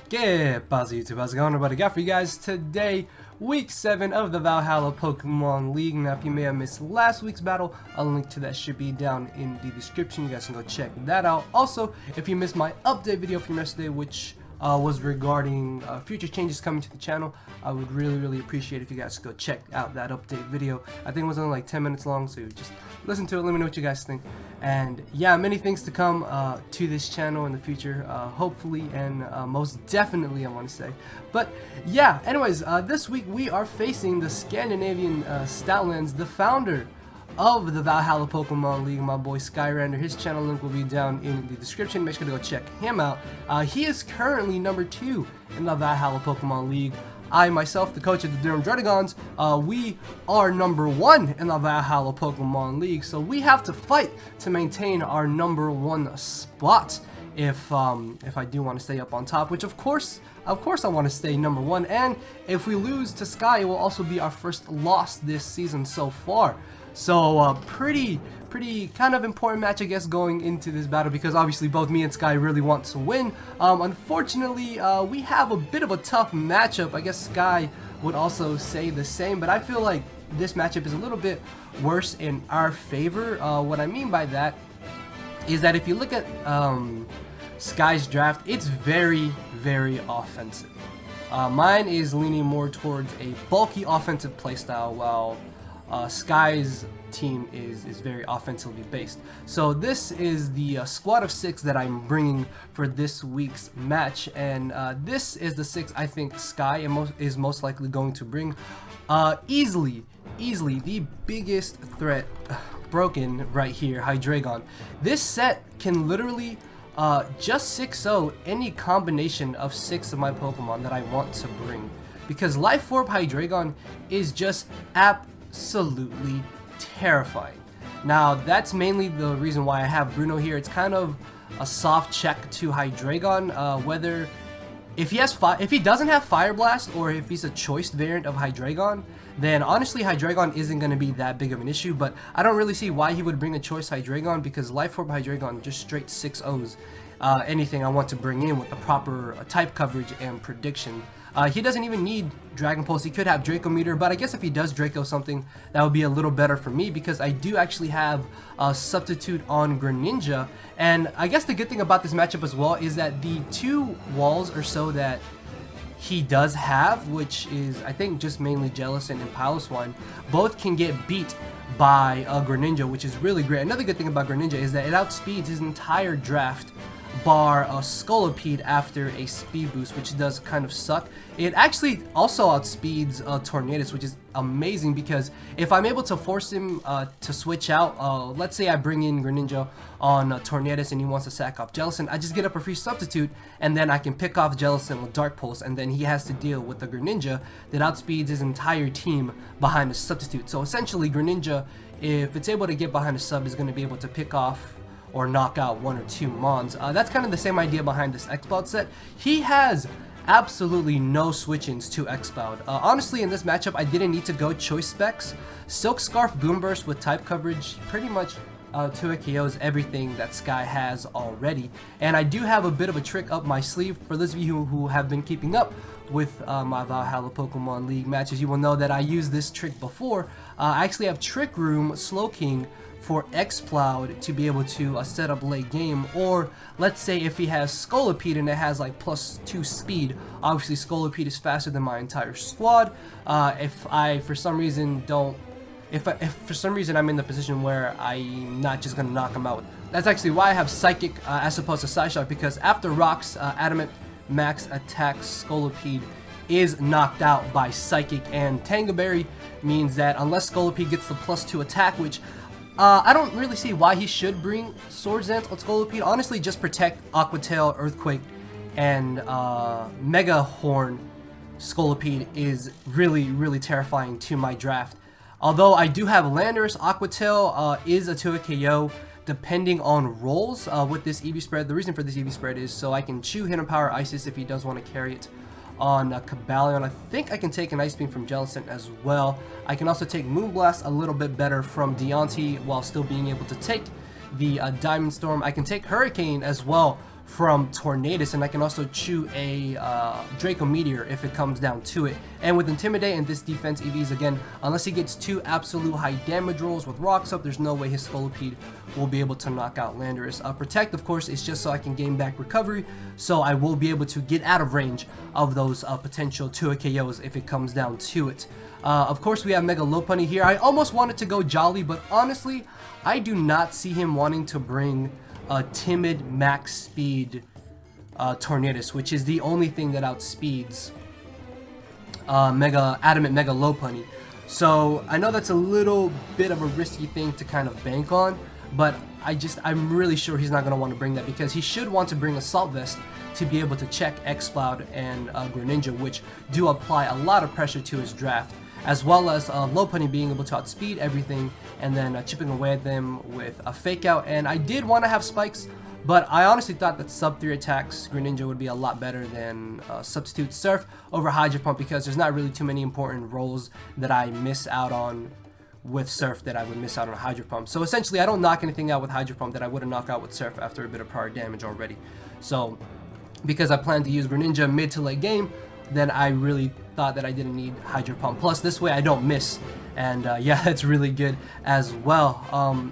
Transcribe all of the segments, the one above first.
¿Qué pasa, YouTube? How's it going? Everybody got for you guys today, week 7 of the Valhalla Pokemon League. Now, if you may have missed last week's battle, a link to that should be down in the description. You guys can go check that out. Also, if you missed my update video from yesterday, which was regarding future changes coming to the channel, I would really appreciate if you guys go check out that update video. I think it was only like 10 minutes long, so just listen to it, let me know what you guys think. And yeah, many things to come to this channel in the future, hopefully and most definitely, I want to say. But yeah, anyways, this week we are facing the Scandinavian Stoutlands, the founder of the Valhalla Pokemon League, my boy Skyrander. His channel link will be down in the description. Make sure to go check him out. He is currently number 2 in the Valhalla Pokemon League. I myself, the coach of the Durham Druddigons, we are number 1 in the Valhalla Pokemon League, so we have to fight to maintain our number 1 spot if I do want to stay up on top, which of course I want to stay number 1. And if we lose to Sky, it will also be our first loss this season so far. So pretty kind of important match, I guess, going into this battle, because obviously both me and Sky really want to win. Unfortunately, we have a bit of a tough matchup. I guess Sky would also say the same, but I feel like this matchup is a little bit worse in our favor. What I mean by that is that if you look at Sky's draft, it's very offensive. Mine is leaning more towards a bulky offensive playstyle, while Sky's team is very offensively based. So this is the squad of 6 that I'm bringing for this week's match, and this is the 6 I think Sky is most likely going to bring. Easily the biggest threat, broken right here, Hydreigon. This set can literally just 6-0 any combination of 6 of my Pokemon that I want to bring, because Life Orb Hydreigon is just absolutely terrifying. Now, that's mainly the reason why I have Bruno here. It's kind of a soft check to Hydreigon, whether if he doesn't have Fire Blast, or if he's a choice variant of Hydreigon, then honestly Hydreigon isn't going to be that big of an issue. But I don't really see why he would bring a choice Hydreigon, because Life Orb Hydreigon just straight 6-0s anything I want to bring in with the proper type coverage and prediction. He doesn't even need Dragon Pulse. He could have Draco Meter, but I guess if he does Draco something, that would be a little better for me, because I do actually have a Substitute on Greninja. And I guess the good thing about this matchup as well is that the 2 walls or so that he does have, which is I think just mainly Jellicent and Piloswine, both can get beat by Greninja, which is really great. Another good thing about Greninja is that it outspeeds his entire draft, bar a Scolipede after a speed boost, which does kind of suck. It actually also outspeeds Tornadus, which is amazing, because if I'm able to force him to switch out, let's say I bring in Greninja on Tornadus and he wants to sack off Jellicent, I just get up a free substitute, and then I can pick off Jellicent with Dark Pulse, and then he has to deal with the Greninja that outspeeds his entire team behind a substitute. So essentially Greninja, if it's able to get behind a sub, is going to be able to pick off or knock out 1 or 2 mons. That's kind of the same idea behind this Exploud set. He has absolutely no switch-ins to Exploud. Honestly, in this matchup, I didn't need to go choice specs. Silk Scarf Boom Burst with type coverage pretty much 2 KOs everything that Sky has already. And I do have a bit of a trick up my sleeve. For those of you who have been keeping up with my Valhalla Pokemon League matches, you will know that I used this trick before. I actually have Trick Room Slowking for Exploud to be able to set up late game, or let's say if he has Scolipede and it has like +2 speed, obviously Scolipede is faster than my entire squad. If for some reason I'm in the position where I'm not just gonna knock him out, that's actually why I have Psychic as opposed to Side Shot, because after Rocks, Adamant Max attacks Scolipede is knocked out by Psychic, and Tango Berry means that unless Scolipede gets the +2 attack, which I don't really see why he should bring Swords Dance on Scolipede. Honestly, just protect Aqua Tail, Earthquake, and Mega Horn Scolipede is really terrifying to my draft. Although I do have Landorus, Aqua Tail is a 2 KO depending on rolls with this EV spread. The reason for this EV spread is so I can chew Hidden Power Isis if he does want to carry it on Cobalion. I think I can take an Ice Beam from Jellicent as well. I can also take Moonblast a little bit better from Deontay while still being able to take the Diamond Storm. I can take Hurricane as well from Tornadus, and I can also chew a Draco Meteor if it comes down to it. And with Intimidate and this defense EVs, again, unless he gets 2 absolute high damage rolls with rocks up, there's no way his Scolipede will be able to knock out Landorus. Protect, of course, is just so I can gain back recovery, so I will be able to get out of range of those potential 2 KOs if it comes down to it. Of course, we have Mega Lopunny here. I almost wanted to go Jolly, but honestly, I do not see him wanting to bring a timid max speed Tornadus, which is the only thing that outspeeds Adamant Mega Lopunny. So I know that's a little bit of a risky thing to kind of bank on, but I'm really sure he's not going to want to bring that, because he should want to bring Assault Vest to be able to check X-Cloud and Greninja, which do apply a lot of pressure to his draft, as well as Lopunny being able to outspeed everything and then chipping away at them with a Fake Out. And I did want to have Spikes, but I honestly thought that sub 3 attacks Greninja would be a lot better than Substitute Surf over Hydro Pump, because there's not really too many important rolls that I miss out on with Surf that I would miss out on Hydro Pump. So essentially, I don't knock anything out with Hydro Pump that I wouldn't knock out with Surf after a bit of prior damage already. So because I plan to use Greninja mid to late game, then I really thought that I didn't need Hydro Pump. Plus, this way I don't miss. And yeah, that's really good as well.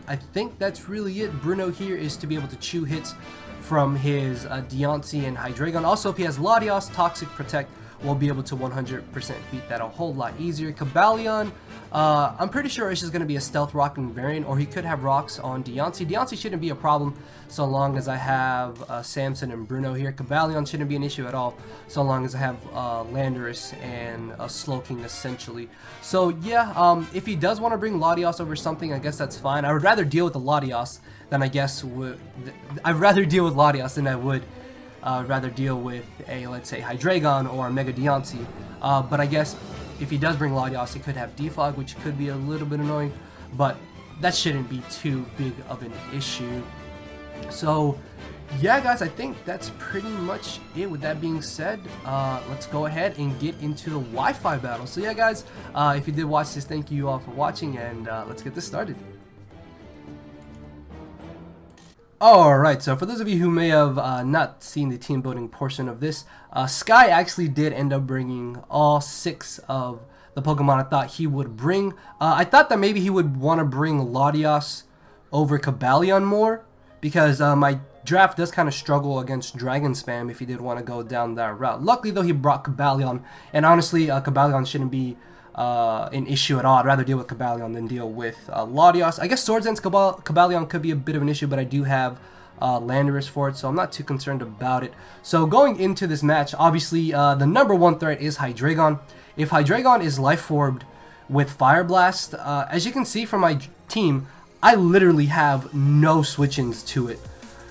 I think that's really it. Bruno here is to be able to chew hits from his Deontay and Hydreigon. Also, if he has Latios, Toxic Protect will be able to 100% beat that a whole lot easier. Cobalion, I'm pretty sure it's just going to be a Stealth Rocking variant, or he could have Rocks on Deontay. Deontay shouldn't be a problem so long as I have Samson and Bruno here. Cobalion shouldn't be an issue at all so long as I have Landorus and Slowking essentially. So yeah, if he does want to bring Latios over something, I guess that's fine. I would rather deal with the Latios than I'd rather deal with Latios than I would rather deal with a, let's say, Hydreigon or a Mega Deontay. But I guess if he does bring Latios, he could have Defog, which could be a little bit annoying, but that shouldn't be too big of an issue. So yeah, guys, I think that's pretty much it. With that being said, let's go ahead and get into the Wi-Fi battle. So yeah, guys, if you did watch this, thank you all for watching, and let's get this started. Alright, so for those of you who may have not seen the team building portion of this, Sky actually did end up bringing all 6 of the Pokemon I thought he would bring. I thought that maybe he would want to bring Latios over Cobalion more, because my draft does kind of struggle against Dragon Spam if he did want to go down that route. Luckily though, he brought Cobalion, and honestly, Cobalion shouldn't be an issue at all. I'd rather deal with Cobalion than deal with Latios. I guess Swords Dance Cobalion could be a bit of an issue, but I do have Landorus for it, so I'm not too concerned about it. So going into this match, obviously the #1 threat is Hydreigon. If Hydreigon is Life Orbed with Fire Blast, as you can see from my team, I literally have no switch-ins to it.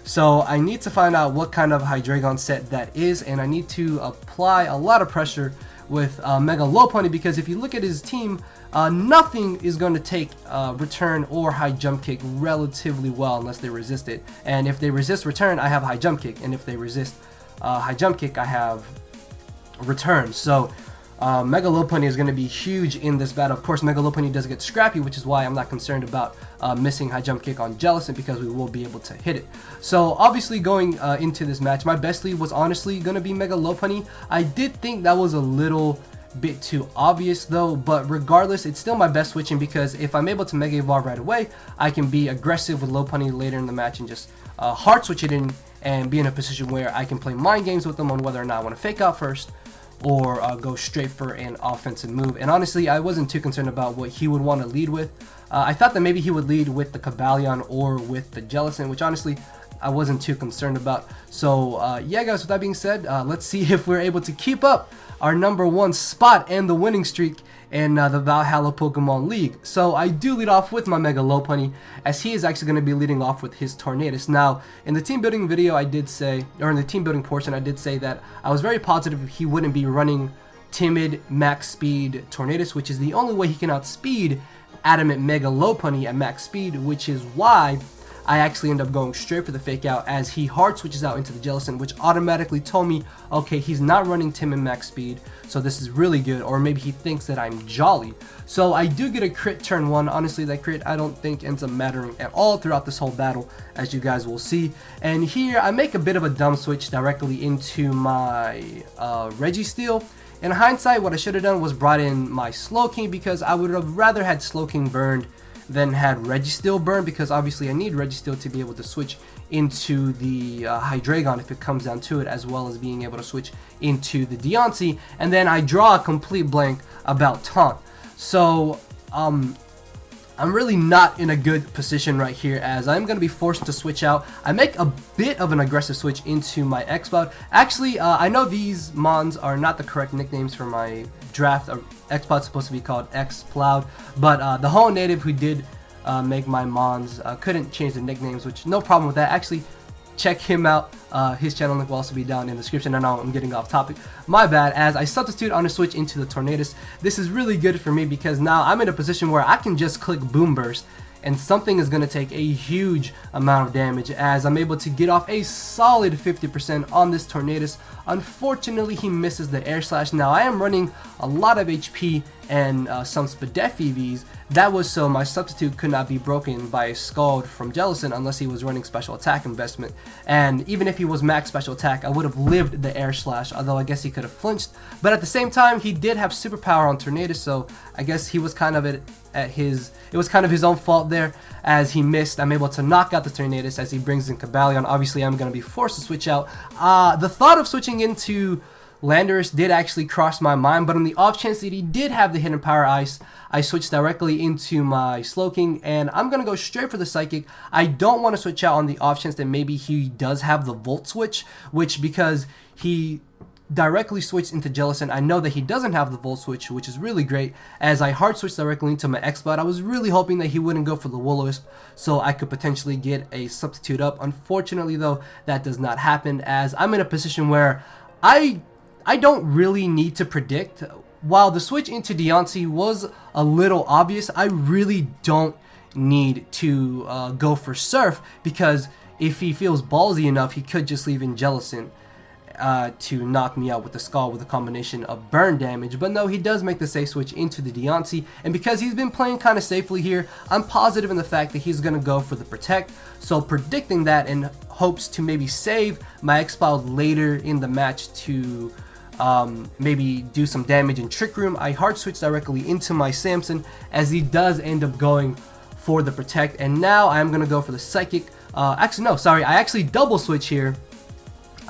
So I need to find out what kind of Hydreigon set that is, and I need to apply a lot of pressure with Mega Lopunny, because if you look at his team, nothing is going to take Return or High Jump Kick relatively well unless they resist it. And if they resist Return, I have High Jump Kick, and if they resist High Jump Kick, I have Return. So Mega Lopunny is going to be huge in this battle. Of course, Mega Lopunny does get scrappy, which is why I'm not concerned about missing High Jump Kick on Jellicent, because we will be able to hit it. So obviously going into this match, my best lead was honestly going to be Mega Lopunny. I did think that was a little bit too obvious though, but regardless, it's still my best switching, because if I'm able to Mega Evolve right away, I can be aggressive with Lopunny later in the match and just hard switch it in and be in a position where I can play mind games with them on whether or not I want to Fake Out first or go straight for an offensive move. And honestly, I wasn't too concerned about what he would want to lead with. I thought that maybe he would lead with the Cobalion or with the Jellicent, which honestly I wasn't too concerned about. So yeah, guys, with that being said, let's see if we're able to keep up our #1 spot and the winning streak in the Valhalla Pokemon League. So I do lead off with my Mega Lopunny, as he is actually going to be leading off with his Tornadus. Now, in the team building video, I did say, or in the team building portion, I did say that I was very positive he wouldn't be running Timid Max Speed Tornadus, which is the only way he can outspeed Adamant Mega Lopunny at max speed, which is why I actually end up going straight for the fake out as he hard switches out into the Jellicent, which automatically told me, okay, he's not running Tim and max speed, so this is really good, or maybe he thinks that I'm Jolly. So I do get a crit turn 1. Honestly, that crit I don't think ends up mattering at all throughout this whole battle, as you guys will see. And here I make a bit of a dumb switch directly into my Registeel. In hindsight, what I should have done was brought in my Slowking, because I would have rather had Slowking burned than had Registeel burned, because obviously I need Registeel to be able to switch into the Hydreigon if it comes down to it, as well as being able to switch into the Deontay. And then I draw a complete blank about Taunt. So I'm really not in a good position right here, as I'm going to be forced to switch out. I make a bit of an aggressive switch into my X-Cloud. Actually, I know these mons are not the correct nicknames for my draft. X-Cloud's supposed to be called X-Cloud, but TheHoennNative, who did make my mons, couldn't change the nicknames, which no problem with that. Actually, check him out. His channel link will also be down in the description. I know I'm getting off topic. My bad. As I substitute on a switch into the Tornadus, this is really good for me because now I'm in a position where I can just click Boom Burst and something is going to take a huge amount of damage, as I'm able to get off a solid 50% on this Tornadus. Unfortunately, he misses the Air Slash. Now, I am running a lot of HP and some Spadef EVs. That was so my substitute could not be broken by a Scald from Jellicent unless he was running special attack investment. And even if he was max special attack, I would have lived the Air Slash, although I guess he could have flinched. But at the same time, he did have superpower on Tornadus, so I guess he was kind of it was kind of his own fault there, as he missed. I'm able to knock out the Tornadus as he brings in Cobalion. Obviously, I'm going to be forced to switch out. The thought of switching into Landorus did actually cross my mind, but on the off chance that he did have the hidden power ice, I switched directly into my Slowking, and I'm going to go straight for the Psychic. I don't want to switch out on the off chance that maybe he does have the Volt Switch, which, because he directly switched into Jellicent, I know that he doesn't have the Volt Switch, which is really great. As I hard switched directly into my X-Cloud, I was really hoping that he wouldn't go for the Will-O-Wisp, so I could potentially get a substitute up. Unfortunately though, that does not happen, as I'm in a position where I don't really need to predict. While the switch into Deontay was a little obvious, I really don't need to go for Surf, because if he feels ballsy enough, he could just leave in Jellicent to knock me out with the Scald with a combination of burn damage. But no, he does make the safe switch into the Deontay, and because he's been playing kind of safely here, I'm positive in the fact that he's going to go for the Protect. So predicting that in hopes to maybe save my X-Cloud later in the match to maybe do some damage in Trick Room, I hard switch directly into my Samson, as he does end up going for the Protect. And now I'm going to go for the Psychic. Actually, no, sorry, I actually double switch here.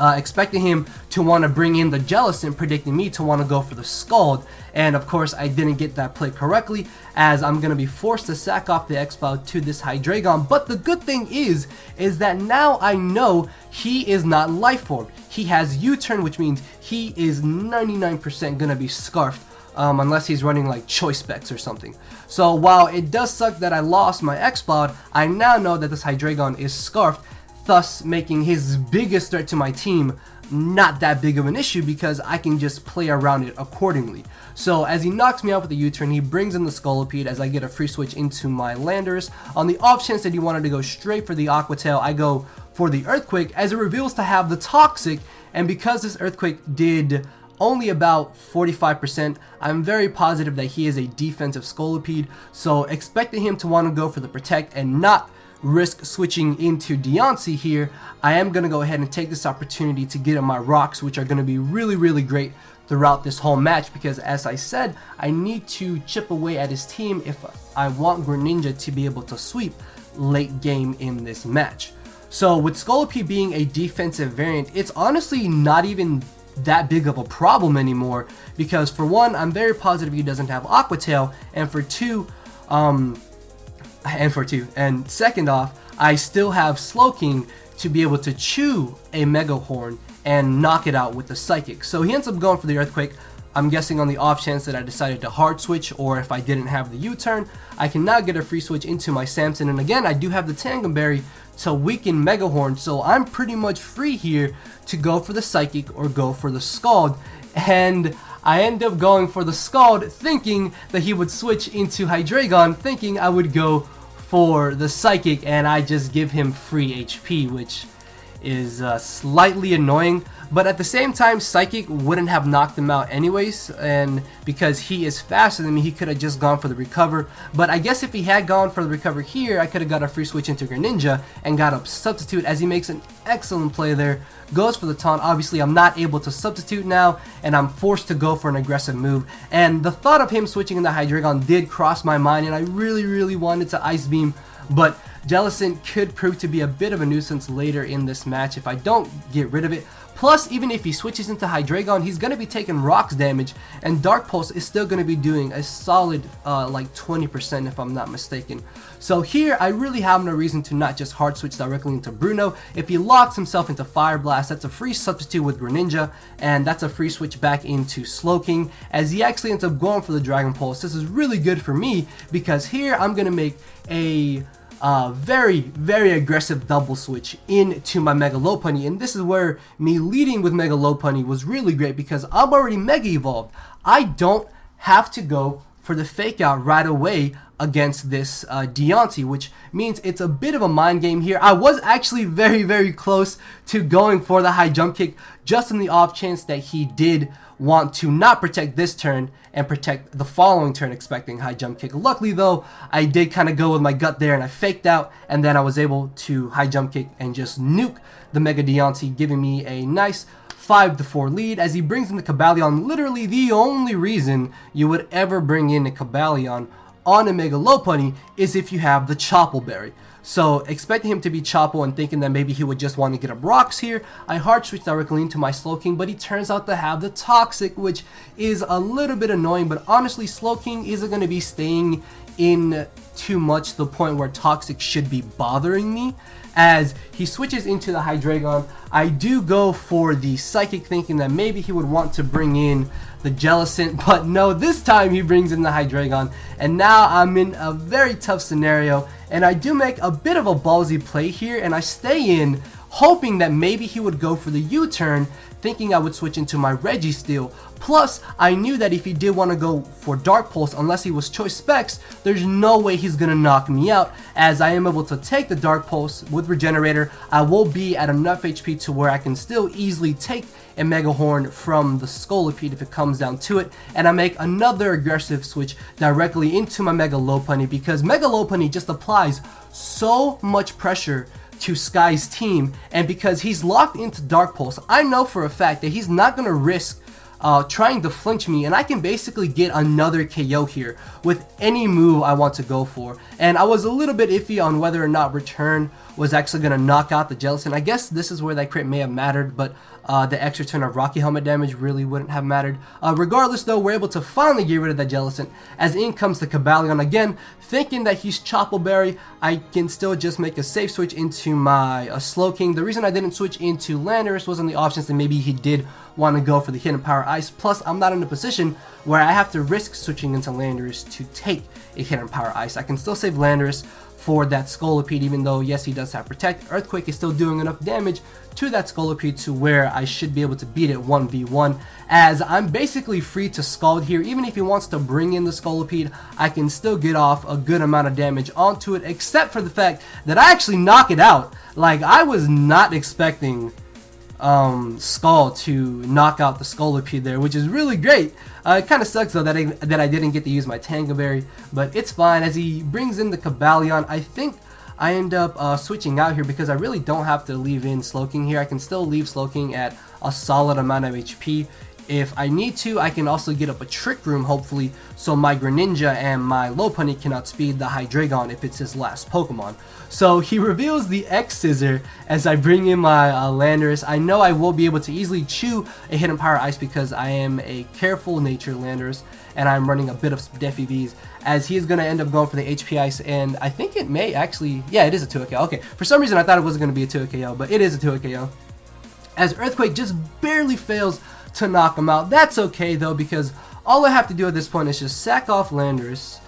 Expecting him to want to bring in the Jellicent, predicting me to want to go for the Scald, and of course I didn't get that play correctly, as I'm going to be forced to sack off the X-Cloud to this Hydreigon. But the good thing is that now I know he is not Life Orb. He has U-Turn, which means he is 99% going to be Scarfed, unless he's running like Choice Specs or something. So while it does suck that I lost my X-Cloud, I now know that this Hydreigon is Scarfed, thus making his biggest threat to my team not that big of an issue, because I can just play around it accordingly. So as he knocks me out with the U-Turn, he brings in the Scolipede as I get a free switch into my Landorus. On the off chance that he wanted to go straight for the Aqua Tail, I go for the Earthquake, as it reveals to have the Toxic, and because this Earthquake did only about 45%, I'm very positive that he is a defensive Scolipede, so expecting him to want to go for the Protect and not risk switching into Deontay here, I am going to go ahead and take this opportunity to get in my rocks, which are going to be really great throughout this whole match, because as I said, I need to chip away at his team if I want Greninja to be able to sweep late game in this match. So with Scolipede being a defensive variant, it's honestly not even that big of a problem anymore, because for one, I'm very positive he doesn't have Aqua Tail, and for two, and second off, I still have Slowking to be able to chew a Mega Horn and knock it out with the Psychic. So he ends up going for the Earthquake. I'm guessing on the off chance that I decided to hard switch, or if I didn't have the U-Turn, I can now get a free switch into my Samson. And again, I do have the Tangum Berry to weaken Mega Horn, so I'm pretty much free here to go for the Psychic or go for the Scald. And I end up going for the Scald, thinking that he would switch into Hydreigon, thinking I would go for the Psychic, and I just give him free HP, which is slightly annoying, but at the same time Psychic wouldn't have knocked him out anyways, and because he is faster than me he could have just gone for the recover. But I guess if he had gone for the recover here, I could have got a free switch into Greninja and got a substitute, as he makes an excellent play there, goes for the taunt. Obviously I'm not able to substitute now and I'm forced to go for an aggressive move, and the thought of him switching into Hydreigon did cross my mind, and I really wanted to Ice Beam, but Jellicent could prove to be a bit of a nuisance later in this match if I don't get rid of it. Plus, even if he switches into Hydreigon, he's going to be taking rocks damage, and Dark Pulse is still going to be doing a solid like 20% if I'm not mistaken. So here, I really have no reason to not just hard switch directly into Bruno. If he locks himself into Fire Blast, that's a free substitute with Greninja, and that's a free switch back into Slowking, as he actually ends up going for the Dragon Pulse. This is really good for me, because here I'm going to make a very aggressive double switch into my Mega Lopunny, and this is where me leading with Mega Lopunny was really great, because I'm already Mega Evolved. I don't have to go for the fake out right away against this Deontay, which means it's a bit of a mind game here. I was actually very close to going for the high jump kick, just in the off chance that he did want to not protect this turn and protect the following turn expecting high jump kick. Luckily though, I did kind of go with my gut there and I faked out, and then I was able to high jump kick and just nuke the Mega Deontay, giving me a nice 5-4 lead, as he brings in the Cobalion. Literally the only reason you would ever bring in a Cobalion on a Mega Lopunny is if you have the Chople Berry. So expecting him to be Chople and thinking that maybe he would just want to get up rocks here, I hard switch directly into my Slowking, but he turns out to have the Toxic, which is a little bit annoying. But honestly, Slowking isn't going to be staying in too much to the point where Toxic should be bothering me. As he switches into the Hydreigon, I do go for the Psychic, thinking that maybe he would want to bring in the Jellicent, but no, this time he brings in the Hydreigon, and now I'm in a very tough scenario, and I do make a bit of a ballsy play here, and I stay in, hoping that maybe he would go for the U-turn, thinking I would switch into my Registeel. Plus, I knew that if he did want to go for Dark Pulse, unless he was Choice Specs, there's no way he's going to knock me out, as I am able to take the Dark Pulse with Regenerator. I will be at enough HP to where I can still easily take a Mega Horn from the Scolipede if it comes down to it, and I make another aggressive switch directly into my Mega Lopunny, because Mega Lopunny just applies so much pressure to Sky's team, and because he's locked into Dark Pulse, I know for a fact that he's not going to risk trying to flinch me, and I can basically get another KO here with any move I want to go for. And I was a little bit iffy on whether or not Return was actually going to knock out the Jellicent. I guess this is where that crit may have mattered, but the extra turn of Rocky Helmet damage really wouldn't have mattered. Regardless though, we're able to finally get rid of that Jellicent, as in comes the Cobalion again. Thinking that he's Chople Berry, I can still just make a safe switch into my Slowking. The reason I didn't switch into Landorus was on the options that maybe he did want to go for the Hidden Power Ice. Plus, I'm not in a position where I have to risk switching into Landorus to take a Hidden Power Ice. I can still save Landorus for that Scolipede, even though yes, he does have Protect. Earthquake is still doing enough damage to that Scolipede to where I should be able to beat it 1v1, as I'm basically free to Scald here. Even if he wants to bring in the Scolipede, I can still get off a good amount of damage onto it, except for the fact that I actually knock it out. Like, I was not expecting Skull to knock out the Scolipede there, which is really great. It kind of sucks though that I didn't get to use my Tango Berry, but it's fine. As he brings in the Cobalion, I think I end up switching out here because I really don't have to leave in Slowking here. I can still leave Slowking at a solid amount of HP. If I need to, I can also get up a Trick Room, hopefully, so my Greninja and my Lopunny can outspeed the Hydreigon if it's his last Pokemon. So he reveals the X Scissor as I bring in my Landorus. I know I will be able to easily chew a Hidden Power Ice because I am a careful nature Landorus, and I'm running a bit of Def EVs, as he is going to end up going for the HP Ice, and I think it may actually, yeah, it is a 2-hit KO. Okay, for some reason I thought it wasn't going to be a 2-hit KO, but it is a 2-hit KO. As Earthquake just barely fails to knock him out. That's okay though, because all I have to do at this point is just sack off Landorus,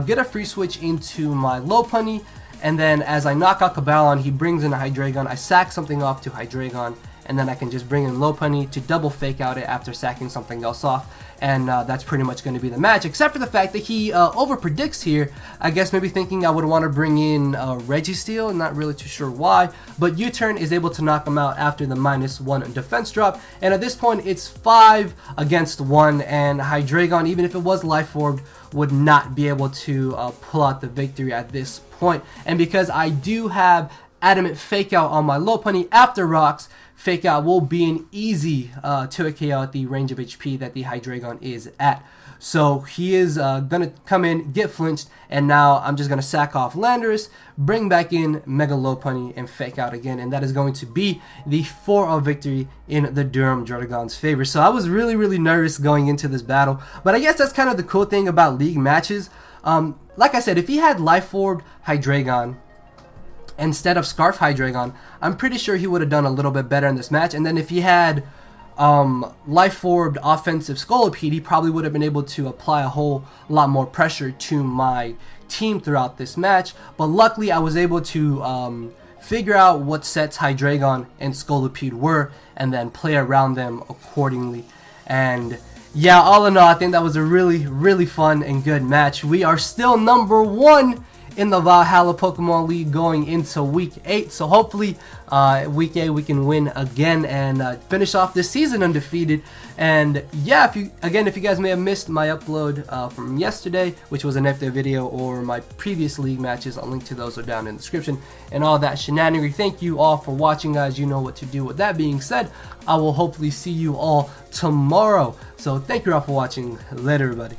get a free switch into my Lopunny, and then as I knock out Cobalion, he brings in a Hydreigon. I sack something off to Hydreigon, and then I can just bring in Lopunny to double fake out it after sacking something else off, and that's pretty much going to be the match, except for the fact that he over predicts here. I guess maybe thinking I would want to bring in Registeel, not really too sure why, but U-Turn is able to knock him out after the -1 defense drop, and at this point it's 5 against 1, and Hydreigon, even if it was Life Orb, would not be able to pull out the victory at this point. And because I do have Adamant Fake Out on my Lopunny after Rocks, Fake Out will be an easy 2 KO at the range of HP that the Hydreigon is at. So he is going to come in, get flinched, and now I'm just going to sack off Landorus, bring back in Mega Lopunny, and Fake Out again, and that is going to be the 4-0 victory in the Durham Druddigons' favor. So I was really nervous going into this battle, but I guess that's kind of the cool thing about League matches. Like I said, if he had Life Orb Hydreigon instead of Scarf Hydreigon, I'm pretty sure he would have done a little bit better in this match. And then if he had Life Orbed offensive Scolipede, he probably would have been able to apply a whole lot more pressure to my team throughout this match. But luckily I was able to figure out what sets Hydreigon and Scolipede were, and then play around them accordingly. And yeah, all in all, I think that was a really fun and good match. We are still #1 in the Valhalla Pokemon League going into week 8, so hopefully week 8 we can win again and finish off this season undefeated. And yeah, if you guys may have missed my upload from yesterday, which was an FD video, or my previous league matches, I'll link to those are down in the description, and all that shenanigan. Thank you all for watching, guys. You know what to do. With that being said, I will hopefully see you all tomorrow. So thank you all for watching. Later, everybody.